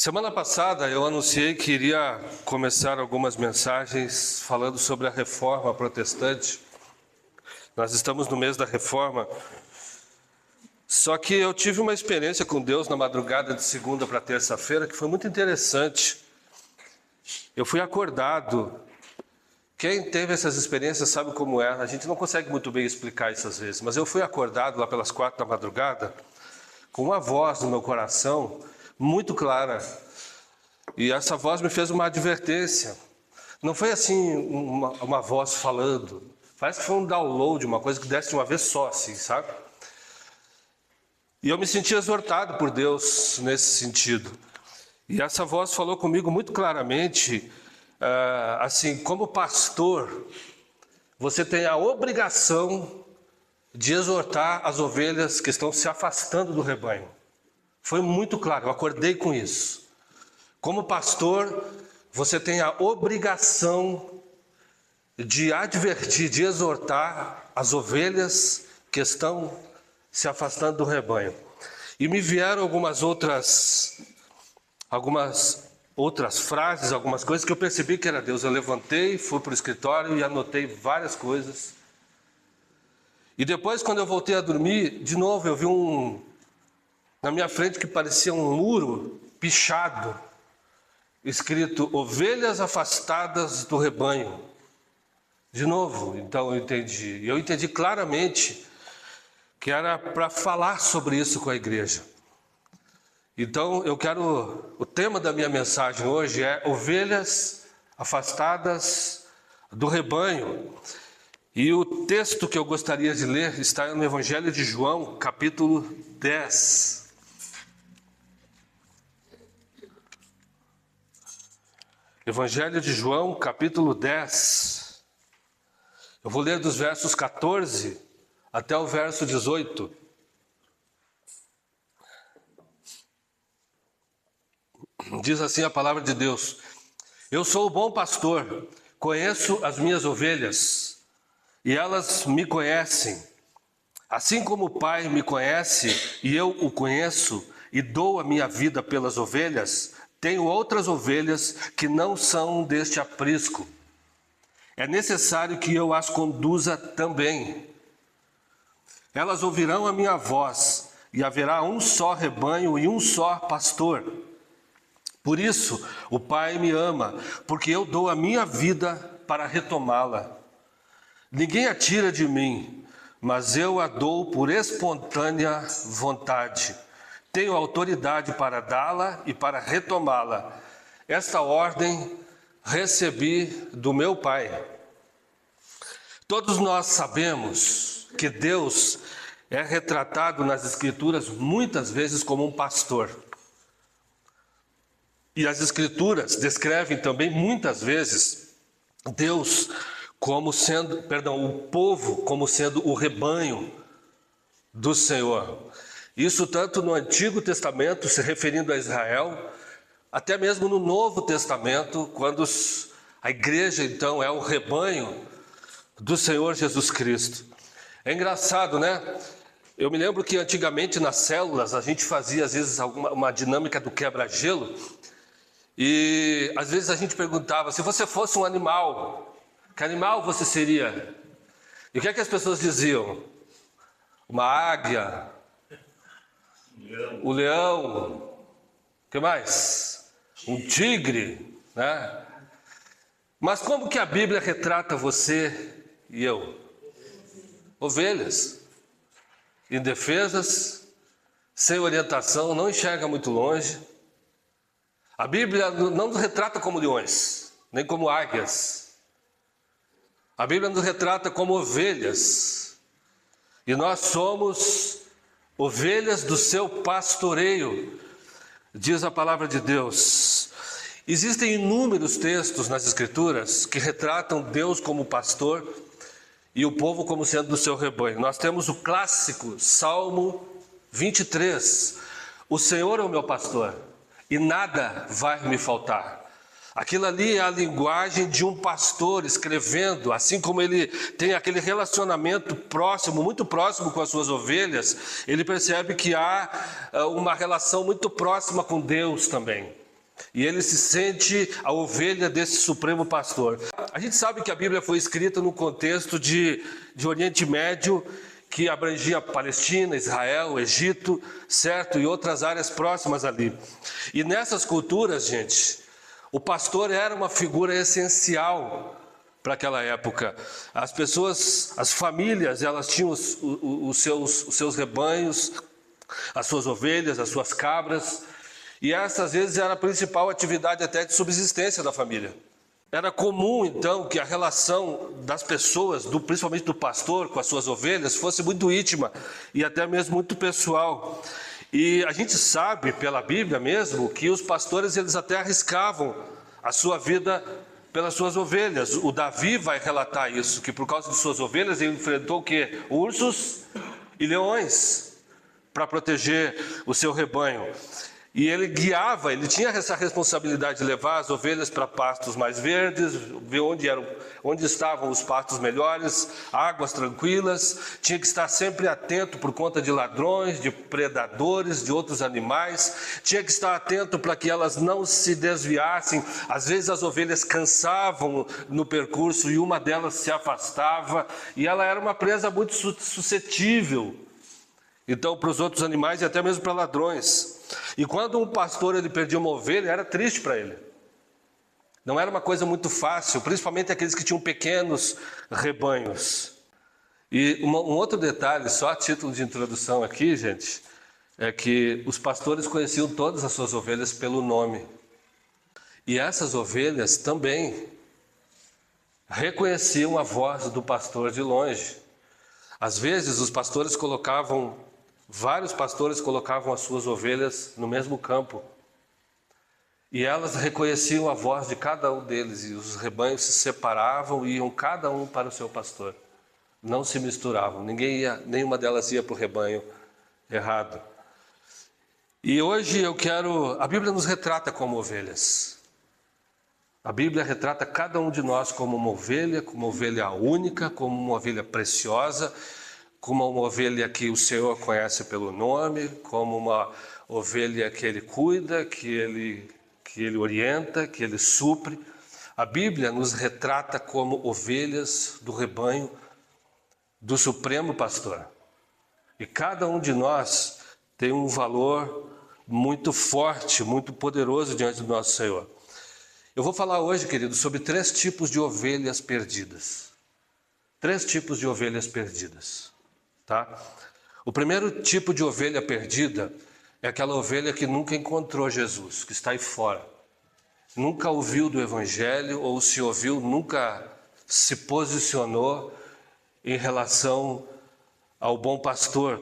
Semana passada eu anunciei que iria começar algumas mensagens falando sobre a reforma protestante. Nós estamos no mês da reforma. Só que eu tive uma experiência com Deus na madrugada de segunda para terça-feira que foi muito interessante. Eu fui acordado. Quem teve essas experiências sabe como é. A gente não consegue muito bem explicar isso às vezes. Mas eu fui acordado lá pelas 4 da madrugada com uma voz no meu coração muito clara. E essa voz me fez uma advertência. Não foi assim uma voz falando. Parece que foi um download, uma coisa que desce de uma vez só, assim, sabe? E eu me senti exortado por Deus nesse sentido. E essa voz falou comigo muito claramente, assim, como pastor, você tem a obrigação de exortar as ovelhas que estão se afastando do rebanho. Foi muito claro, eu acordei com isso. Como pastor, você tem a obrigação de advertir, de exortar as ovelhas que estão se afastando do rebanho. E me vieram algumas outras frases, algumas coisas que eu percebi que era Deus. Eu levantei, fui para o escritório e anotei várias coisas. E depois, quando eu voltei a dormir, de novo eu vi na minha frente que parecia um muro pichado, escrito: ovelhas afastadas do rebanho. De novo, então eu entendi claramente que era para falar sobre isso com a igreja. Então o tema da minha mensagem hoje é ovelhas afastadas do rebanho. E o texto que eu gostaria de ler está no Evangelho de João, capítulo 10. Evangelho de João, capítulo 10. Eu vou ler dos versos 14 até o verso 18. Diz assim a palavra de Deus: Eu sou o bom pastor, conheço as minhas ovelhas, e elas me conhecem. Assim como o Pai me conhece, e eu o conheço, e dou a minha vida pelas ovelhas, tenho outras ovelhas que não são deste aprisco. É necessário que eu as conduza também. Elas ouvirão a minha voz, e haverá um só rebanho e um só pastor. Por isso, o Pai me ama, porque eu dou a minha vida para retomá-la. Ninguém a tira de mim, mas eu a dou por espontânea vontade. Tenho autoridade para dá-la e para retomá-la. Esta ordem recebi do meu Pai. Todos nós sabemos que Deus é retratado nas Escrituras muitas vezes como um pastor. E as Escrituras descrevem também muitas vezes Deus como sendo, o povo como sendo o rebanho do Senhor. Isso tanto no Antigo Testamento, se referindo a Israel, até mesmo no Novo Testamento, quando a igreja então é o rebanho do Senhor Jesus Cristo. É engraçado, né? Eu me lembro que antigamente nas células a gente fazia às vezes uma dinâmica do quebra-gelo, e às vezes a gente perguntava: se você fosse um animal, que animal você seria? E o que é que as pessoas diziam? Uma águia, o leão, o que mais? Um tigre, né? Mas como que a Bíblia retrata você e eu? Ovelhas, indefesas, sem orientação, não enxerga muito longe. A Bíblia não nos retrata como leões, nem como águias. A Bíblia nos retrata como ovelhas. E nós somos ovelhas do seu pastoreio, diz a palavra de Deus. Existem inúmeros textos nas Escrituras que retratam Deus como pastor e o povo como sendo do seu rebanho. Nós temos o clássico Salmo 23. O Senhor é o meu pastor e nada vai me faltar. Aquilo ali é a linguagem de um pastor escrevendo, assim como ele tem aquele relacionamento próximo, muito próximo com as suas ovelhas, ele percebe que há uma relação muito próxima com Deus também. E ele se sente a ovelha desse supremo pastor. A gente sabe que a Bíblia foi escrita no contexto de Oriente Médio, que abrangia Palestina, Israel, Egito, certo? E outras áreas próximas ali. E nessas culturas, gente, o pastor era uma figura essencial para aquela época. As pessoas, as famílias, elas tinham os seus rebanhos, as suas ovelhas, as suas cabras, e essa às vezes era a principal atividade até de subsistência da família. Era comum, então, que a relação das pessoas, principalmente do pastor com as suas ovelhas, fosse muito íntima e até mesmo muito pessoal. E a gente sabe, pela Bíblia mesmo, que os pastores eles até arriscavam a sua vida pelas suas ovelhas. O Davi vai relatar isso, que por causa de suas ovelhas ele enfrentou o quê? Ursos e leões para proteger o seu rebanho. E ele guiava, ele tinha essa responsabilidade de levar as ovelhas para pastos mais verdes, ver onde estavam os pastos melhores, águas tranquilas. Tinha que estar sempre atento por conta de ladrões, de predadores, de outros animais. Tinha que estar atento para que elas não se desviassem. Às vezes as ovelhas cansavam no percurso e uma delas se afastava. E ela era uma presa muito suscetível, então, para os outros animais e até mesmo para ladrões. E quando um pastor ele perdia uma ovelha, era triste para ele. Não era uma coisa muito fácil, principalmente aqueles que tinham pequenos rebanhos. E um outro detalhe, só a título de introdução aqui, gente, é que os pastores conheciam todas as suas ovelhas pelo nome. E essas ovelhas também reconheciam a voz do pastor de longe. Às vezes vários pastores colocavam as suas ovelhas no mesmo campo. E elas reconheciam a voz de cada um deles, e os rebanhos se separavam e iam cada um para o seu pastor. Não se misturavam, nenhuma delas ia para o rebanho errado. E hoje a Bíblia nos retrata como ovelhas. A Bíblia retrata cada um de nós como uma ovelha única, como uma ovelha preciosa, como uma ovelha que o Senhor conhece pelo nome, como uma ovelha que Ele cuida, que Ele orienta, que Ele supre. A Bíblia nos retrata como ovelhas do rebanho do Supremo Pastor. E cada um de nós tem um valor muito forte, muito poderoso diante do nosso Senhor. Eu vou falar hoje, querido, sobre 3 tipos de ovelhas perdidas. 3 tipos de ovelhas perdidas. Tá? O primeiro tipo de ovelha perdida é aquela ovelha que nunca encontrou Jesus, que está aí fora. Nunca ouviu do Evangelho, ou se ouviu, nunca se posicionou em relação ao bom pastor.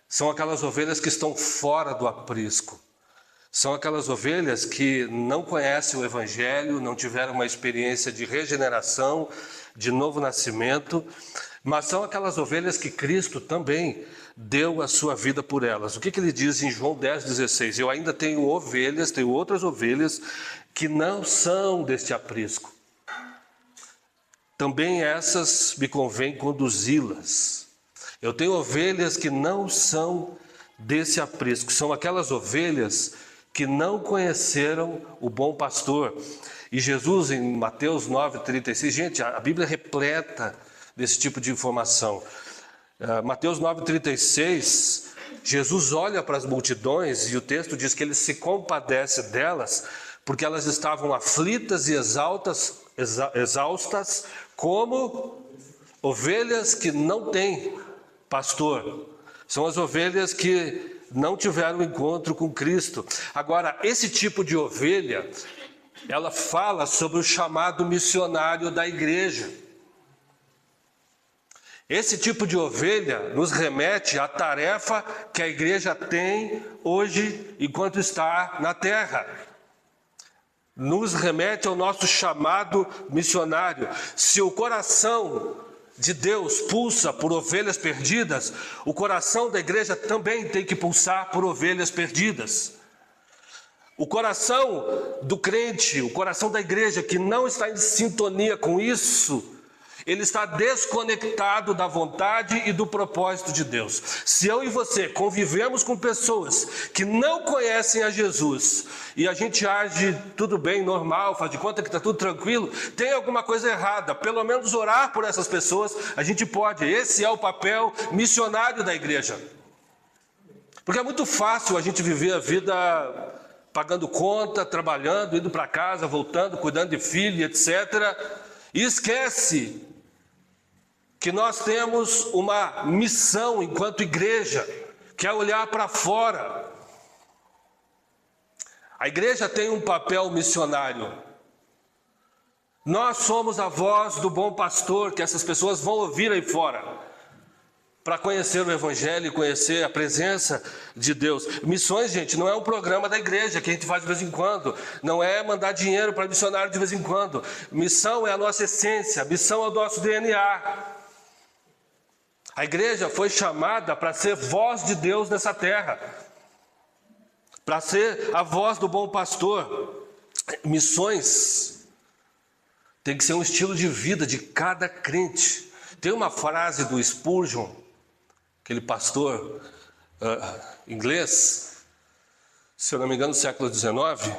São aquelas ovelhas que estão fora do aprisco. São aquelas ovelhas que não conhecem o Evangelho, não tiveram uma experiência de regeneração, de novo nascimento, mas são aquelas ovelhas que Cristo também deu a sua vida por elas. O que ele diz em João 10,16? Eu ainda tenho outras ovelhas que não são deste aprisco. Também essas me convém conduzi-las. Eu tenho ovelhas que não são desse aprisco. São aquelas ovelhas que não conheceram o bom pastor. E Jesus, em Mateus 9,36, gente, a Bíblia é repleta desse tipo de informação. Mateus 9,36, Jesus olha para as multidões e o texto diz que ele se compadece delas, porque elas estavam aflitas e exaustas, como ovelhas que não têm pastor. São as ovelhas que não tiveram encontro com Cristo. Agora, esse tipo de ovelha, ela fala sobre o chamado missionário da igreja. Esse tipo de ovelha nos remete à tarefa que a igreja tem hoje enquanto está na terra. Nos remete ao nosso chamado missionário. Se o coração de Deus pulsa por ovelhas perdidas, o coração da igreja também tem que pulsar por ovelhas perdidas. O coração do crente, o coração da igreja que não está em sintonia com isso, ele está desconectado da vontade e do propósito de Deus. Se eu e você convivemos com pessoas que não conhecem a Jesus e a gente age tudo bem, normal, faz de conta que está tudo tranquilo, tem alguma coisa errada. Pelo menos orar por essas pessoas a gente pode. Esse é o papel missionário da igreja. Porque é muito fácil a gente viver a vida pagando conta, trabalhando, indo para casa, voltando, cuidando de filho, etc. E esquece que nós temos uma missão enquanto igreja, que é olhar para fora. A igreja tem um papel missionário. Nós somos a voz do bom pastor que essas pessoas vão ouvir aí fora, para conhecer o Evangelho e conhecer a presença de Deus. Missões, gente, não é um programa da igreja que a gente faz de vez em quando. Não é mandar dinheiro para missionário de vez em quando. Missão é a nossa essência, missão é o nosso DNA. A igreja foi chamada para ser voz de Deus nessa terra, para ser a voz do bom pastor. Missões tem que ser um estilo de vida de cada crente. Tem uma frase do Spurgeon, aquele pastor inglês, se eu não me engano, do século XIX,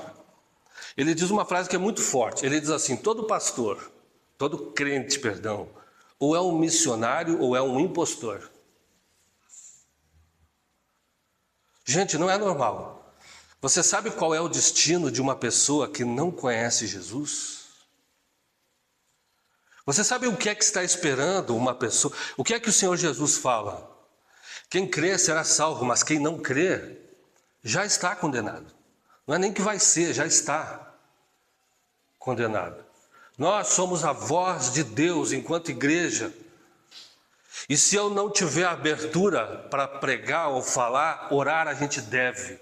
ele diz uma frase que é muito forte. Ele diz assim: todo pastor, todo crente, perdão, ou é um missionário ou é um impostor. Gente, não é normal. Você sabe qual é o destino de uma pessoa que não conhece Jesus? Você sabe o que é que está esperando uma pessoa? O que é que o Senhor Jesus fala? Quem crê será salvo, mas quem não crê já está condenado. Não é nem que vai ser, já está condenado. Nós somos a voz de Deus enquanto igreja. E se eu não tiver abertura para pregar ou falar, orar a gente deve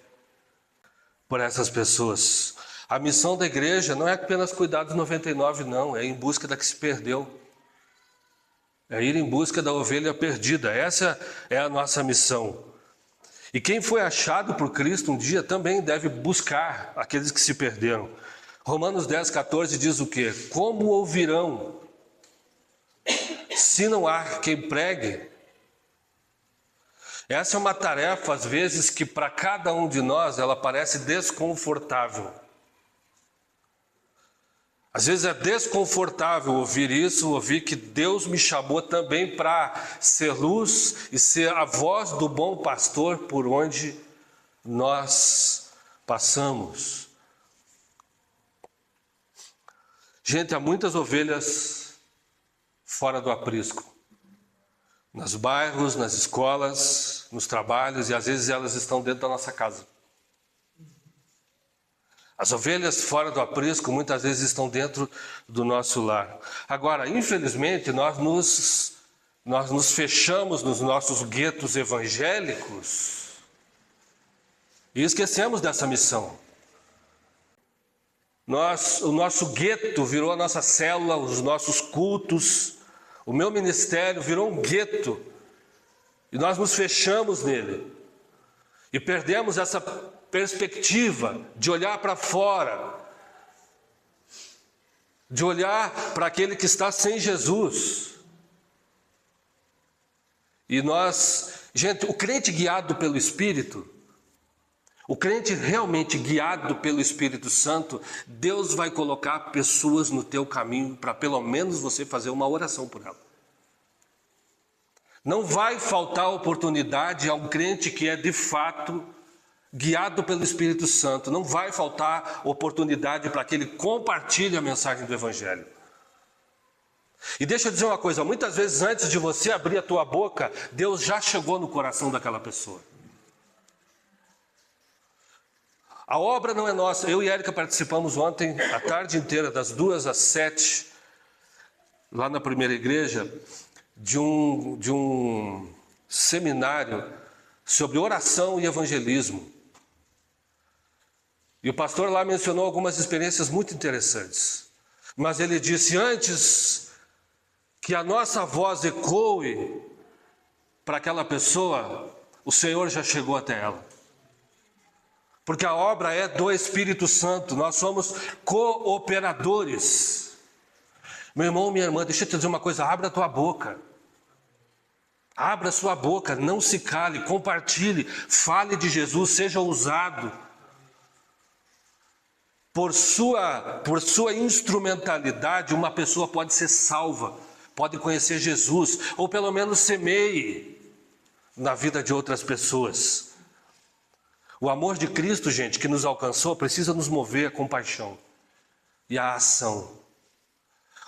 por essas pessoas. A missão da igreja não é apenas cuidar dos 99, não. É ir em busca da que se perdeu. É ir em busca da ovelha perdida. Essa é a nossa missão. E quem foi achado por Cristo um dia também deve buscar aqueles que se perderam. Romanos 10, 14 diz o quê? Como ouvirão se não há quem pregue? Essa é uma tarefa, às vezes, que para cada um de nós ela parece desconfortável. Às vezes é desconfortável ouvir isso, ouvir que Deus me chamou também para ser luz e ser a voz do bom pastor por onde nós passamos. Gente, há muitas ovelhas fora do aprisco, nos bairros, nas escolas, nos trabalhos, e às vezes elas estão dentro da nossa casa. As ovelhas fora do aprisco muitas vezes estão dentro do nosso lar. Agora, infelizmente, nós nos fechamos nos nossos guetos evangélicos e esquecemos dessa missão. O nosso gueto virou a nossa célula, os nossos cultos, o meu ministério virou um gueto e nós nos fechamos nele e perdemos essa perspectiva de olhar para fora, de olhar para aquele que está sem Jesus. E gente, o crente guiado pelo Espírito, o crente realmente guiado pelo Espírito Santo, Deus vai colocar pessoas no teu caminho para pelo menos você fazer uma oração por ela. Não vai faltar oportunidade a um crente que é de fato guiado pelo Espírito Santo. Não vai faltar oportunidade para que ele compartilhe a mensagem do Evangelho. E deixa eu dizer uma coisa, muitas vezes antes de você abrir a tua boca, Deus já chegou no coração daquela pessoa. A obra não é nossa. Eu e Érica participamos ontem, a tarde inteira, das 2 às 7, lá na primeira igreja, de um seminário sobre oração e evangelismo. E o pastor lá mencionou algumas experiências muito interessantes. Mas ele disse, antes que a nossa voz ecoe para aquela pessoa, o Senhor já chegou até ela. Porque a obra é do Espírito Santo, nós somos cooperadores. Meu irmão, minha irmã, deixa eu te dizer uma coisa, abra a tua boca. Abra a sua boca, não se cale, compartilhe, fale de Jesus, seja ousado. Por sua instrumentalidade, uma pessoa pode ser salva, pode conhecer Jesus, ou pelo menos semeie na vida de outras pessoas. O amor de Cristo, gente, que nos alcançou, precisa nos mover a compaixão e a ação.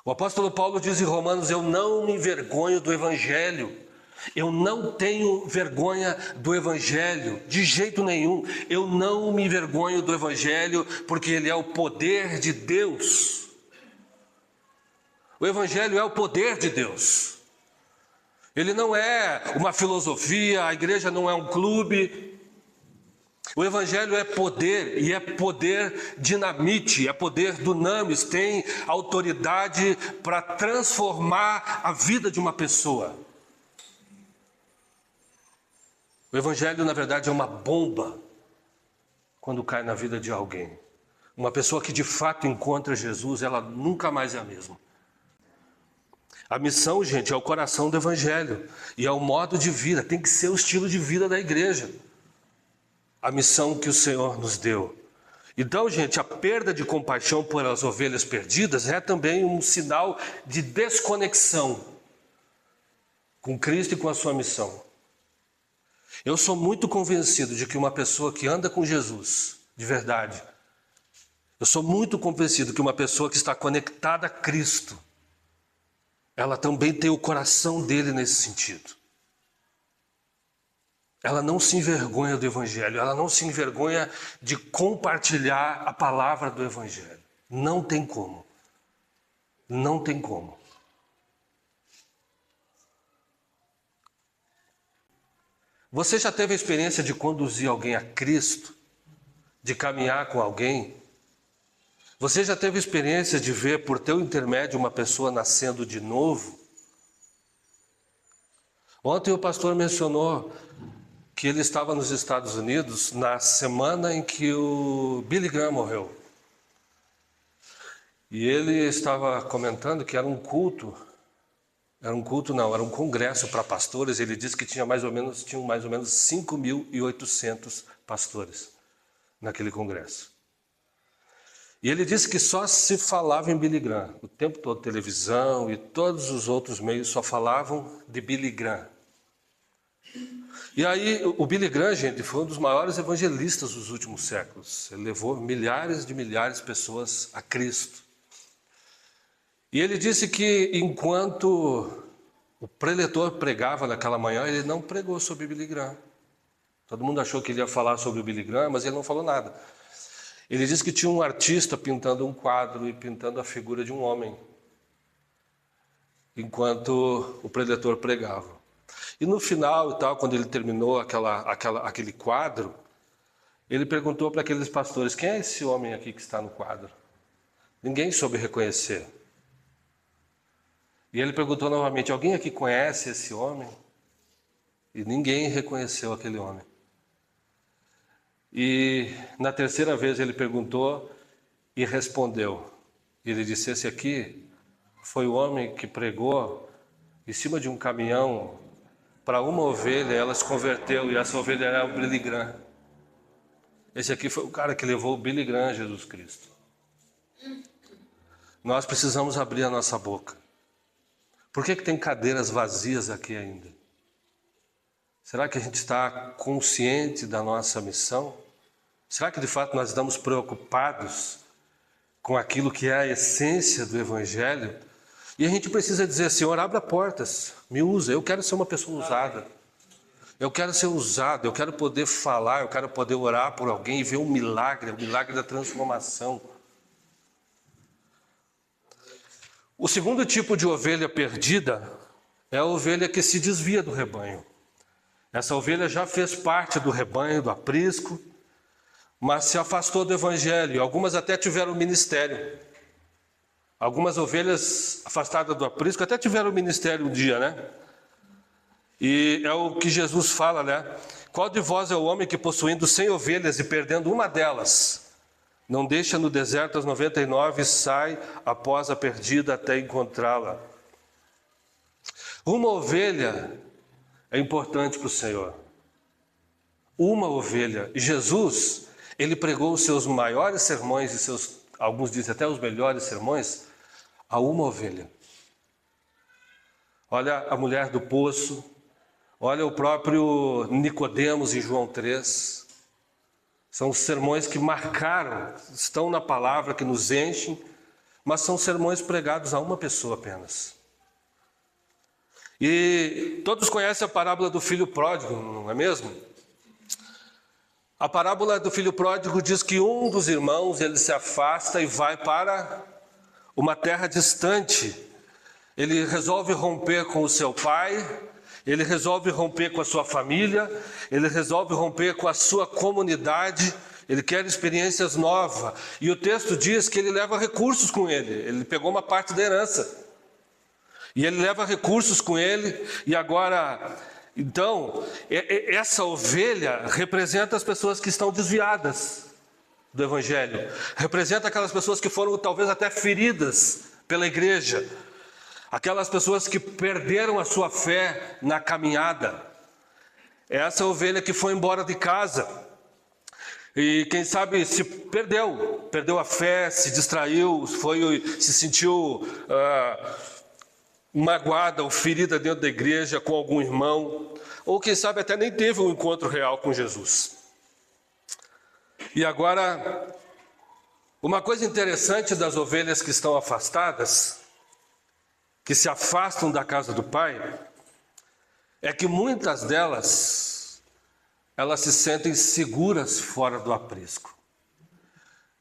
O apóstolo Paulo diz em Romanos: eu não me envergonho do Evangelho. Eu não tenho vergonha do Evangelho, de jeito nenhum. Eu não me envergonho do Evangelho, porque ele é o poder de Deus. O Evangelho é o poder de Deus. Ele não é uma filosofia, a igreja não é um clube. O Evangelho é poder, e é poder dinamite, é poder dunamis, tem autoridade para transformar a vida de uma pessoa. O Evangelho, na verdade, é uma bomba quando cai na vida de alguém. Uma pessoa que de fato encontra Jesus, ela nunca mais é a mesma. A missão, gente, é o coração do Evangelho e é o modo de vida, tem que ser o estilo de vida da igreja. A missão que o Senhor nos deu. Então, gente, a perda de compaixão pelas ovelhas perdidas é também um sinal de desconexão com Cristo e com a sua missão. Eu sou muito convencido de que uma pessoa que anda com Jesus, de verdade, eu sou muito convencido que uma pessoa que está conectada a Cristo, ela também tem o coração dele nesse sentido. Ela não se envergonha do Evangelho, ela não se envergonha de compartilhar a palavra do Evangelho. Não tem como. Não tem como. Você já teve a experiência de conduzir alguém a Cristo? De caminhar com alguém? Você já teve a experiência de ver por teu intermédio uma pessoa nascendo de novo? Ontem o pastor mencionou que ele estava nos Estados Unidos na semana em que o Billy Graham morreu. E ele estava comentando que era um congresso para pastores. Ele disse que tinham mais ou menos 5.800 pastores naquele congresso. E ele disse que só se falava em Billy Graham. O tempo todo, televisão e todos os outros meios só falavam de Billy Graham. E aí, o Billy Graham, gente, foi um dos maiores evangelistas dos últimos séculos. Ele levou milhares de pessoas a Cristo. E ele disse que enquanto o preletor pregava naquela manhã, ele não pregou sobre Billy Graham. Todo mundo achou que ele ia falar sobre o Billy Graham, mas ele não falou nada. Ele disse que tinha um artista pintando um quadro e pintando a figura de um homem, enquanto o preletor pregava. E no final, e tal, quando ele terminou aquele quadro, ele perguntou para aqueles pastores: quem é esse homem aqui que está no quadro? Ninguém soube reconhecer. E ele perguntou novamente: alguém aqui conhece esse homem? E ninguém reconheceu aquele homem. E na terceira vez ele perguntou e respondeu. E ele disse: esse aqui foi o homem que pregou em cima de um caminhão para uma ovelha, ela se converteu e essa ovelha era o Billy Graham. Esse aqui foi o cara que levou o Billy Graham a Jesus Cristo. Nós precisamos abrir a nossa boca. Por que tem cadeiras vazias aqui ainda? Será que a gente está consciente da nossa missão? Será que de fato nós estamos preocupados com aquilo que é a essência do Evangelho? E a gente precisa dizer: Senhor, abra portas, me usa, eu quero ser uma pessoa usada. Eu quero ser usado, eu quero poder falar, eu quero poder orar por alguém e ver um milagre, o milagre da transformação. O segundo tipo de ovelha perdida é a ovelha que se desvia do rebanho. Essa ovelha já fez parte do rebanho, do aprisco, mas se afastou do Evangelho. Algumas até tiveram ministério. Algumas ovelhas afastadas do aprisco até tiveram ministério um dia, né? E é o que Jesus fala, né? Qual de vós é o homem que, possuindo 100 ovelhas e perdendo uma delas, Não deixa no deserto as 99 e sai após a perdida até encontrá-la. Uma ovelha é importante para o Senhor. Uma ovelha. E Jesus, ele pregou os seus maiores sermões e seus, alguns dizem até os melhores sermões, a uma ovelha. Olha a mulher do poço, olha o próprio Nicodemos em João 3. São sermões que marcaram, estão na palavra, que nos enchem, mas são sermões pregados a uma pessoa apenas. E todos conhecem a parábola do filho pródigo, não é mesmo? A parábola do filho pródigo diz que um dos irmãos, ele se afasta e vai para uma terra distante. Ele resolve romper com o seu pai, ele resolve romper com a sua família, ele resolve romper com a sua comunidade, ele quer experiências novas. E o texto diz que ele leva recursos com ele, ele pegou uma parte da herança. E ele leva recursos com ele, e agora, então, essa ovelha representa as pessoas que estão desviadas do Evangelho, representa aquelas pessoas que foram talvez até feridas pela igreja, aquelas pessoas que perderam a sua fé na caminhada. É essa ovelha que foi embora de casa e quem sabe se perdeu a fé, se distraiu, se sentiu magoada ou ferida dentro da igreja com algum irmão, ou quem sabe até nem teve um encontro real com Jesus. E agora, uma coisa interessante das ovelhas que estão afastadas, que se afastam da casa do Pai, é que muitas delas, elas se sentem seguras fora do aprisco.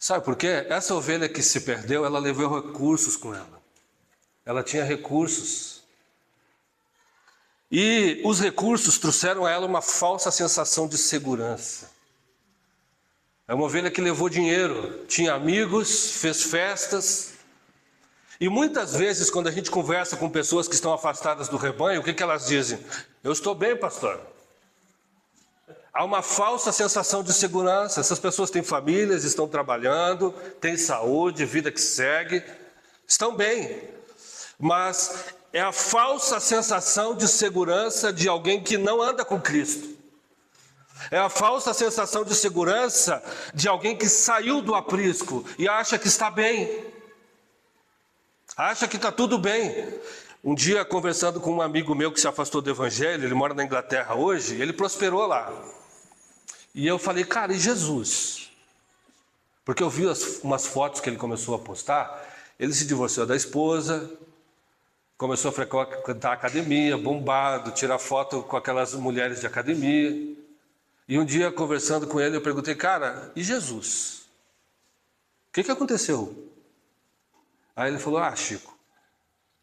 Sabe por quê? Essa ovelha que se perdeu, ela levou recursos com ela. Ela tinha recursos. E os recursos trouxeram a ela uma falsa sensação de segurança. É uma ovelha que levou dinheiro, tinha amigos, fez festas. E muitas vezes, quando a gente conversa com pessoas que estão afastadas do rebanho, o que elas dizem? Eu estou bem, pastor. Há uma falsa sensação de segurança. Essas pessoas têm famílias, estão trabalhando, têm saúde, vida que segue, estão bem. Mas é a falsa sensação de segurança de alguém que não anda com Cristo. É a falsa sensação de segurança de alguém que saiu do aprisco e acha que está bem. Acha que está tudo bem. Um dia, conversando com um amigo meu que se afastou do Evangelho, ele mora na Inglaterra hoje, ele prosperou lá. E eu falei, cara, e Jesus? Porque eu vi umas fotos que ele começou a postar, ele se divorciou da esposa, começou a frequentar a academia, bombado, tirar foto com aquelas mulheres de academia. E um dia, conversando com ele, eu perguntei, cara, e Jesus? O que aconteceu? Aí ele falou, Chico,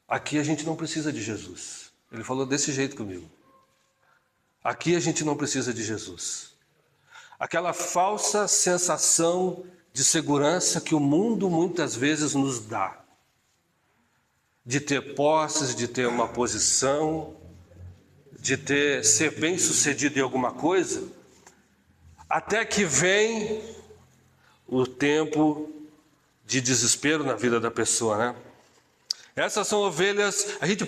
aqui a gente não precisa de Jesus. Ele falou desse jeito comigo. Aqui a gente não precisa de Jesus. Aquela falsa sensação de segurança que o mundo muitas vezes nos dá. De ter posses, de ter uma posição, de ser bem sucedido em alguma coisa, até que vem o tempo de desespero na vida da pessoa, né? Essas são ovelhas, a gente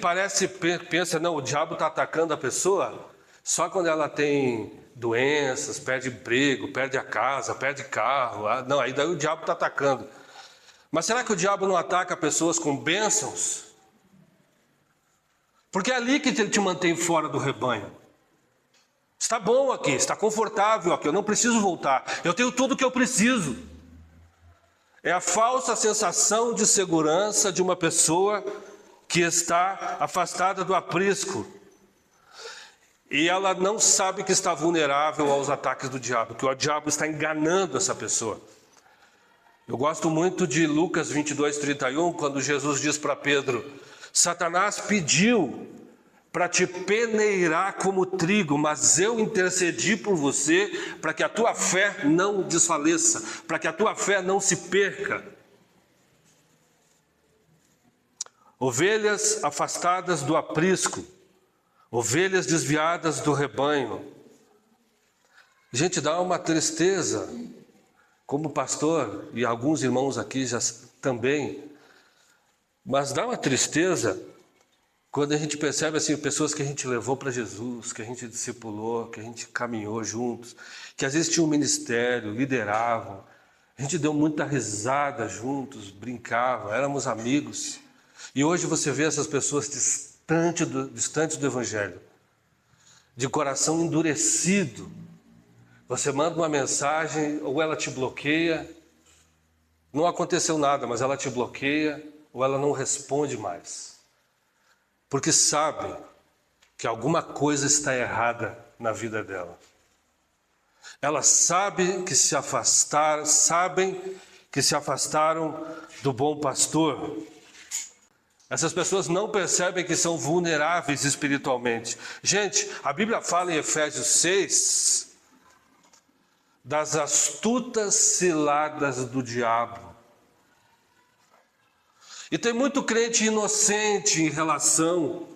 pensa, não, o diabo está atacando a pessoa só quando ela tem doenças, perde emprego, perde a casa, perde carro, não, aí daí o diabo está atacando. Mas será que o diabo não ataca pessoas com bênçãos? Porque é ali que ele te mantém fora do rebanho. Está bom aqui, está confortável aqui, eu não preciso voltar, eu tenho tudo o que eu preciso. É a falsa sensação de segurança de uma pessoa que está afastada do aprisco. E ela não sabe que está vulnerável aos ataques do diabo, que o diabo está enganando essa pessoa. Eu gosto muito de Lucas 22:31, quando Jesus diz para Pedro, Satanás pediu para te peneirar como trigo, mas eu intercedi por você para que a tua fé não desfaleça, para que a tua fé não se perca. Ovelhas afastadas do aprisco, ovelhas desviadas do rebanho. Gente, dá uma tristeza como pastor, e alguns irmãos aqui já também, mas dá uma tristeza quando a gente percebe assim, pessoas que a gente levou para Jesus, que a gente discipulou, que a gente caminhou juntos, que às vezes tinham um ministério, lideravam, a gente deu muita risada juntos, brincava, éramos amigos. E hoje você vê essas pessoas distantes do Evangelho, de coração endurecido. Você manda uma mensagem, ou ela te bloqueia, não aconteceu nada, mas ela te bloqueia, ou ela não responde mais. Porque sabe que alguma coisa está errada na vida dela. Elas sabem que se afastaram do bom pastor. Essas pessoas não percebem que são vulneráveis espiritualmente. Gente, a Bíblia fala em Efésios 6 das astutas ciladas do diabo. E tem muito crente inocente em relação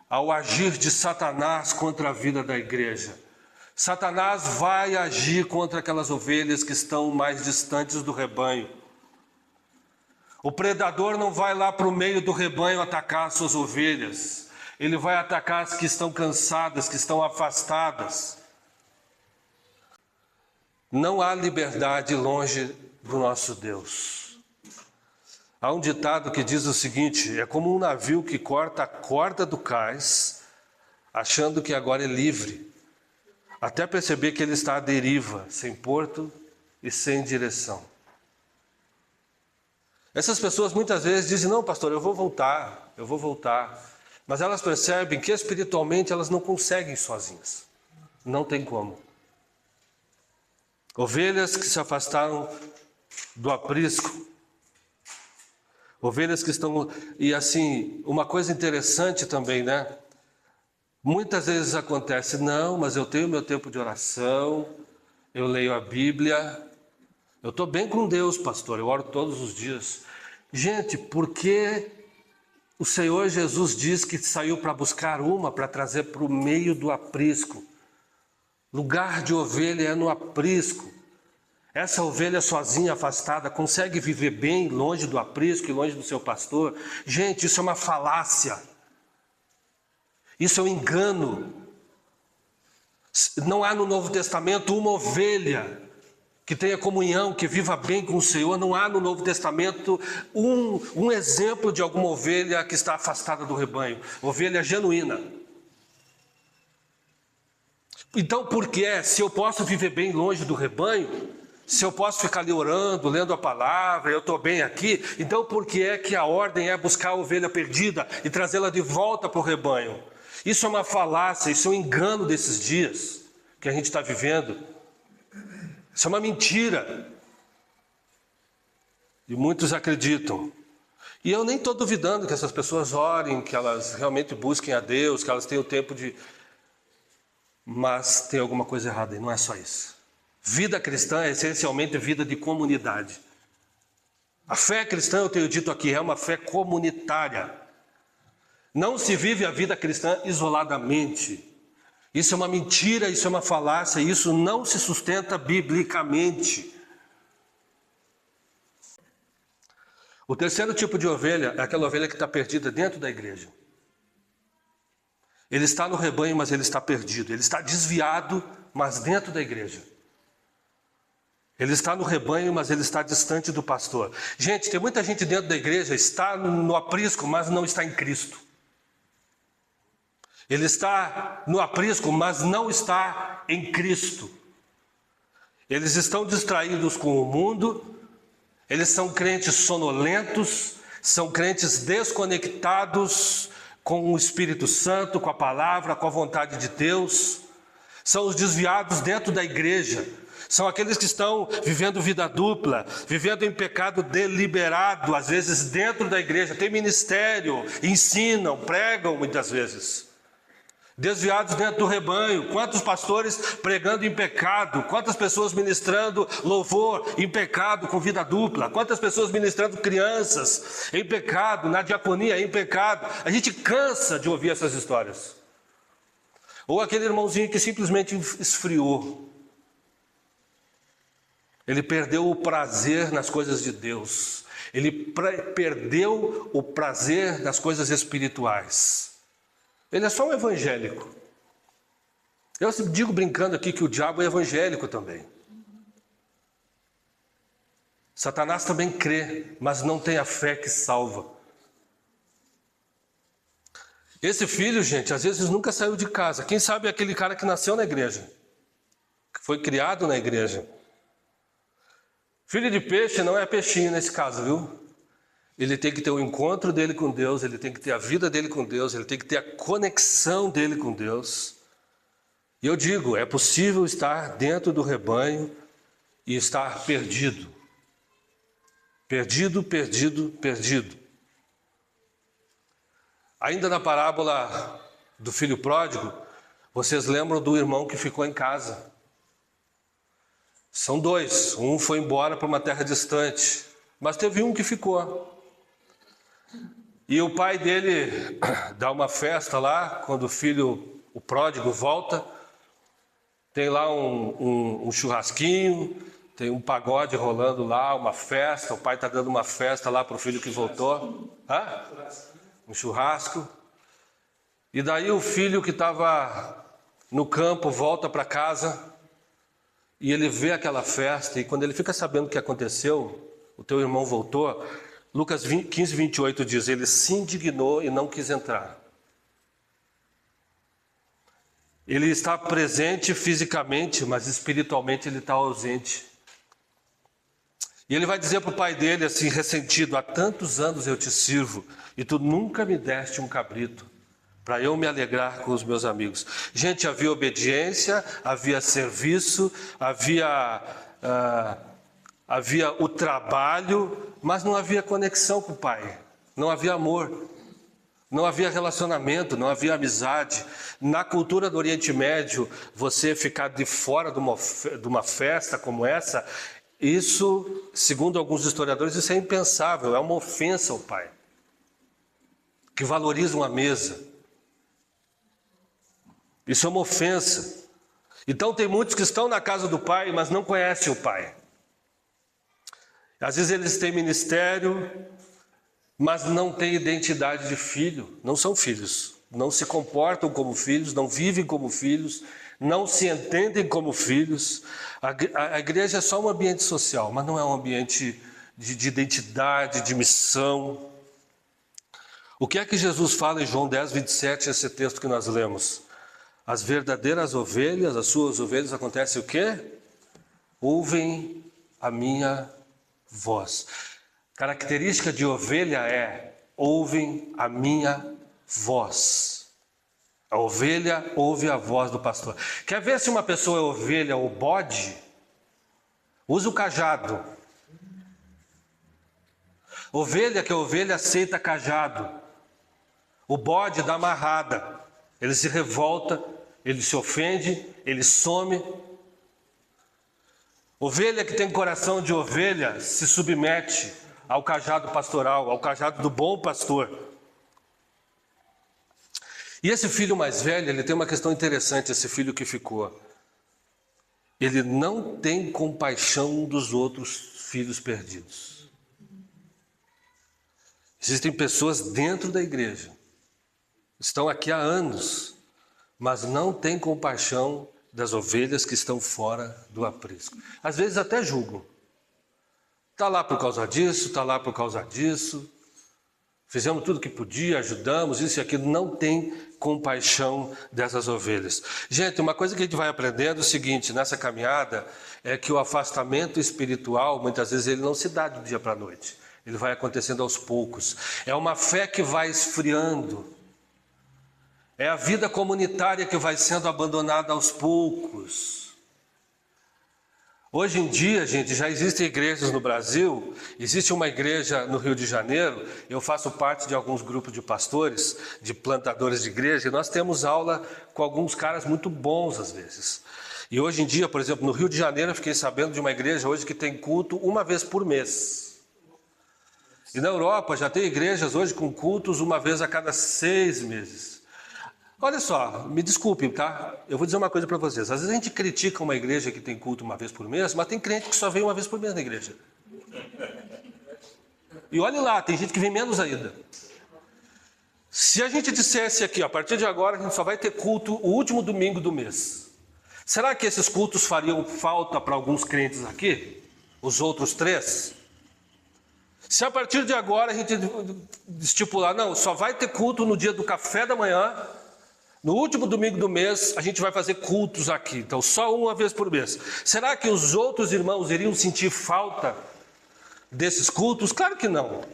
ao agir de Satanás contra a vida da igreja. Satanás vai agir contra aquelas ovelhas que estão mais distantes do rebanho. O predador não vai lá para o meio do rebanho atacar as suas ovelhas. Ele vai atacar as que estão cansadas, que estão afastadas. Não há liberdade longe do nosso Deus. Há um ditado que diz o seguinte: é como um navio que corta a corda do cais, achando que agora é livre, até perceber que ele está à deriva, sem porto e sem direção. Essas pessoas muitas vezes dizem: não, pastor, eu vou voltar. Mas elas percebem que espiritualmente elas não conseguem sozinhas. Não tem como. Ovelhas que se afastaram do aprisco. Ovelhas que estão... E assim, uma coisa interessante também, né? Muitas vezes acontece: não, mas eu tenho meu tempo de oração, eu leio a Bíblia, eu estou bem com Deus, pastor, eu oro todos os dias. Gente, por que o Senhor Jesus diz que saiu para buscar uma, para trazer para o meio do aprisco? Lugar de ovelha é no aprisco. Essa ovelha sozinha, afastada, consegue viver bem longe do aprisco e longe do seu pastor? Gente, isso é uma falácia. Isso é um engano. Não há no Novo Testamento uma ovelha que tenha comunhão, que viva bem com o Senhor. Não há no Novo Testamento um exemplo de alguma ovelha que está afastada do rebanho. Ovelha genuína. Então, por que se eu posso viver bem longe do rebanho, se eu posso ficar ali orando, lendo a palavra, eu estou bem aqui, então por que é que a ordem é buscar a ovelha perdida e trazê-la de volta para o rebanho? Isso é uma falácia, isso é um engano desses dias que a gente está vivendo. Isso é uma mentira. E muitos acreditam. E eu nem estou duvidando que essas pessoas orem, que elas realmente busquem a Deus, que elas tenham tempo de... Mas tem alguma coisa errada e não é só isso. Vida cristã é essencialmente vida de comunidade. A fé cristã, eu tenho dito aqui, é uma fé comunitária. Não se vive a vida cristã isoladamente. Isso é uma mentira, isso é uma falácia, isso não se sustenta biblicamente. O terceiro tipo de ovelha é aquela ovelha que está perdida dentro da igreja. Ele está no rebanho, mas ele está perdido. Ele está desviado, mas dentro da igreja. Ele está no rebanho, mas ele está distante do pastor. Gente, tem muita gente dentro da igreja, está no aprisco, mas não está em Cristo. Ele está no aprisco, mas não está em Cristo. Eles estão distraídos com o mundo, eles são crentes sonolentos, são crentes desconectados com o Espírito Santo, com a palavra, com a vontade de Deus. São os desviados dentro da igreja. São aqueles que estão vivendo vida dupla, vivendo em pecado deliberado, às vezes dentro da igreja. Tem ministério, ensinam, pregam muitas vezes. Desviados dentro do rebanho. Quantos pastores pregando em pecado? Quantas pessoas ministrando louvor em pecado com vida dupla? Quantas pessoas ministrando crianças em pecado, na diaconia em pecado? A gente cansa de ouvir essas histórias. Ou aquele irmãozinho que simplesmente esfriou. Ele perdeu o prazer nas coisas de Deus. Ele perdeu o prazer das coisas espirituais. Ele é só um evangélico. Eu digo brincando aqui que o diabo é evangélico também. Satanás também crê, mas não tem a fé que salva. Esse filho, gente, às vezes nunca saiu de casa. Quem sabe é aquele cara que nasceu na igreja, que foi criado na igreja. Filho de peixe não é peixinho nesse caso, viu? Ele tem que ter o encontro dele com Deus, ele tem que ter a vida dele com Deus, ele tem que ter a conexão dele com Deus. E eu digo, é possível estar dentro do rebanho e estar perdido. Perdido, perdido, perdido. Ainda na parábola do filho pródigo, vocês lembram do irmão que ficou em casa. São dois, um foi embora para uma terra distante, mas teve um que ficou. E o pai dele dá uma festa lá, quando o pródigo volta, tem lá um churrasquinho, tem um pagode rolando lá, uma festa, o pai está dando uma festa lá para o filho que voltou. Um churrasco. E daí o filho que estava no campo volta para casa e ele vê aquela festa, e quando ele fica sabendo o que aconteceu, o teu irmão voltou, Lucas 15, 28 diz, ele se indignou e não quis entrar. Ele está presente fisicamente, mas espiritualmente ele está ausente. E ele vai dizer para o pai dele assim, ressentido, há tantos anos eu te sirvo e tu nunca me deste um cabrito para eu me alegrar com os meus amigos. Gente, havia obediência, havia serviço, havia o trabalho, mas não havia conexão com o pai, não havia amor, não havia relacionamento, não havia amizade. Na cultura do Oriente Médio, você ficar de fora de uma festa como essa, isso, segundo alguns historiadores, isso é impensável, é uma ofensa ao pai, que valorizam a mesa. Isso é uma ofensa. Então tem muitos que estão na casa do pai, mas não conhecem o pai. Às vezes eles têm ministério, mas não têm identidade de filho, não são filhos, não se comportam como filhos, não vivem como filhos, não se entendem como filhos. A igreja é só um ambiente social, mas não é um ambiente de identidade, de missão. O que é que Jesus fala em João 10, 27, esse texto que nós lemos? As verdadeiras ovelhas, as suas ovelhas, acontece o quê? Ouvem a minha voz. Característica de ovelha é, ouvem a minha voz. A ovelha ouve a voz do pastor. Quer ver se uma pessoa é ovelha ou bode? Usa o cajado. Ovelha que é ovelha aceita cajado. O bode dá amarrada. Ele se revolta, ele se ofende, ele some. Ovelha que tem coração de ovelha se submete ao cajado pastoral, ao cajado do bom pastor. E esse filho mais velho, ele tem uma questão interessante, esse filho que ficou. Ele não tem compaixão dos outros filhos perdidos. Existem pessoas dentro da igreja, estão aqui há anos, mas não têm compaixão das ovelhas que estão fora do aprisco. Às vezes até julgam. Está lá por causa disso, está lá por causa disso. Fizemos tudo o que podia, ajudamos, isso e aquilo. Não tem compaixão dessas ovelhas. Gente, uma coisa que a gente vai aprendendo é o seguinte, nessa caminhada, é que o afastamento espiritual, muitas vezes, ele não se dá do dia para a noite. Ele vai acontecendo aos poucos. É uma fé que vai esfriando. É a vida comunitária que vai sendo abandonada aos poucos. Hoje em dia, gente, já existem igrejas no Brasil, existe uma igreja no Rio de Janeiro, eu faço parte de alguns grupos de pastores, de plantadores de igreja, e nós temos aula com alguns caras muito bons às vezes. E hoje em dia, por exemplo, no Rio de Janeiro, eu fiquei sabendo de uma igreja hoje que tem culto uma vez por mês. E na Europa já tem igrejas hoje com cultos uma vez a cada 6 meses. Olha só, me desculpem, tá? Eu vou dizer uma coisa para vocês. Às vezes a gente critica uma igreja que tem culto uma vez por mês, mas tem crente que só vem uma vez por mês na igreja. E olha lá, tem gente que vem menos ainda. Se a gente dissesse aqui, a partir de agora a gente só vai ter culto o último domingo do mês. Será que esses cultos fariam falta para alguns crentes aqui? Os outros 3? Se a partir de agora a gente estipular, não, só vai ter culto no dia do café da manhã, no último domingo do mês a gente vai fazer cultos aqui, então só uma vez por mês. Será que os outros irmãos iriam sentir falta desses cultos? Claro que não.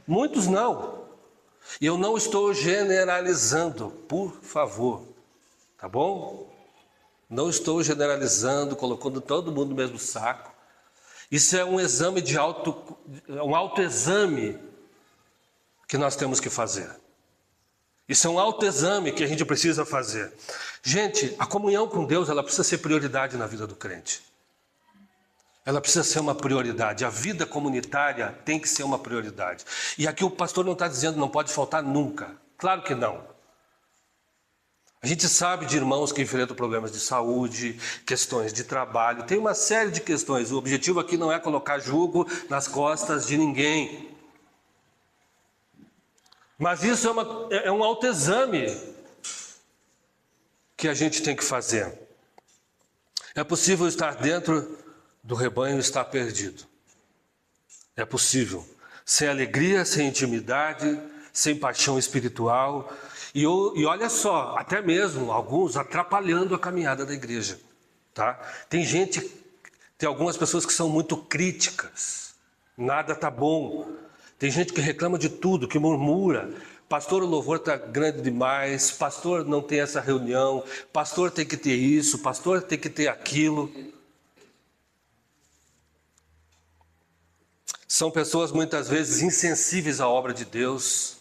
Muitos não. E eu não estou generalizando, por favor, tá bom? Não estou generalizando, colocando todo mundo no mesmo saco. Isso é um exame um autoexame que nós temos que fazer. Isso é um autoexame que a gente precisa fazer. Gente, a comunhão com Deus, ela precisa ser prioridade na vida do crente. Ela precisa ser uma prioridade. A vida comunitária tem que ser uma prioridade. E aqui o pastor não está dizendo não pode faltar nunca. Claro que não. A gente sabe de irmãos que enfrentam problemas de saúde, questões de trabalho, tem uma série de questões. O objetivo aqui não é colocar jugo nas costas de ninguém. Mas isso é um autoexame que a gente tem que fazer. É possível estar dentro do rebanho e estar perdido. É possível. Sem alegria, sem intimidade, sem paixão espiritual. E olha só, até mesmo alguns atrapalhando a caminhada da igreja. Tá? Tem algumas pessoas que são muito críticas. Nada está bom. Tem gente que reclama de tudo, que murmura. Pastor, o louvor está grande demais. Pastor, não tem essa reunião. Pastor, tem que ter isso. Pastor, tem que ter aquilo. São pessoas muitas vezes insensíveis à obra de Deus.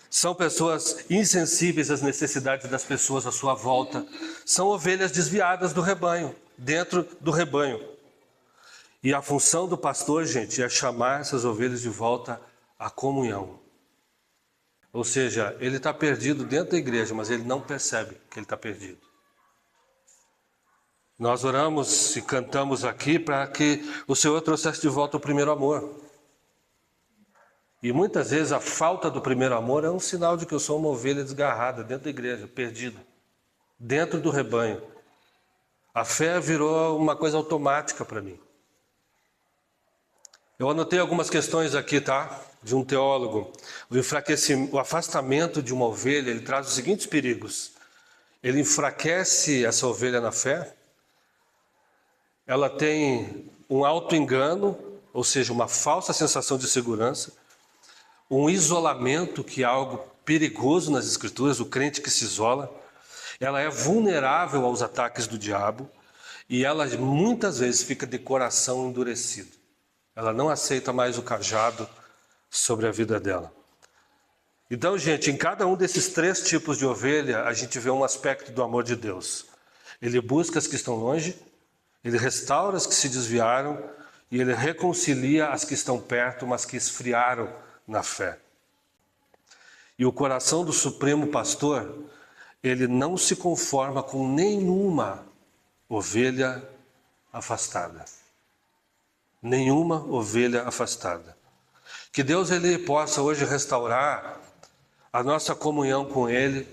São pessoas insensíveis às necessidades das pessoas à sua volta. São ovelhas desviadas do rebanho, dentro do rebanho. E a função do pastor, gente, é chamar essas ovelhas de volta à comunhão. Ou seja, ele está perdido dentro da igreja, mas ele não percebe que ele está perdido. Nós oramos e cantamos aqui para que o Senhor trouxesse de volta o primeiro amor. E muitas vezes a falta do primeiro amor é um sinal de que eu sou uma ovelha desgarrada dentro da igreja, perdida, dentro do rebanho. A fé virou uma coisa automática para mim. Eu anotei algumas questões aqui, tá? De um teólogo. O afastamento de uma ovelha, ele traz os seguintes perigos. Ele enfraquece essa ovelha na fé. Ela tem um auto-engano, ou seja, uma falsa sensação de segurança. Um isolamento, que é algo perigoso nas Escrituras, o crente que se isola. Ela é vulnerável aos ataques do diabo. E ela muitas vezes fica de coração endurecido. Ela não aceita mais o cajado sobre a vida dela. Então, gente, em cada um desses 3 tipos de ovelha, a gente vê um aspecto do amor de Deus. Ele busca as que estão longe, ele restaura as que se desviaram e ele reconcilia as que estão perto, mas que esfriaram na fé. E o coração do Supremo Pastor, ele não se conforma com nenhuma ovelha afastada. Nenhuma ovelha afastada. Que Deus ele possa hoje restaurar a nossa comunhão com Ele.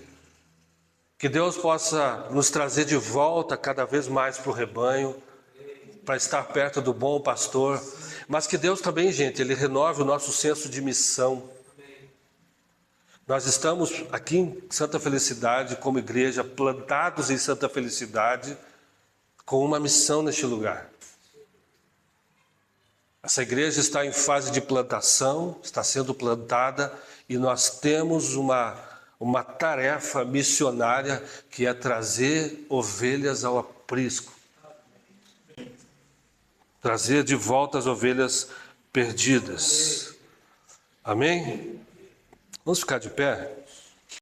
Que Deus possa nos trazer de volta cada vez mais para o rebanho, para estar perto do bom pastor. Mas que Deus também, gente, Ele renove o nosso senso de missão. Nós estamos aqui em Santa Felicidade, como igreja, plantados em Santa Felicidade, com uma missão neste lugar. Essa igreja está em fase de plantação, está sendo plantada e nós temos uma tarefa missionária que é trazer ovelhas ao aprisco. Trazer de volta as ovelhas perdidas. Amém? Vamos ficar de pé?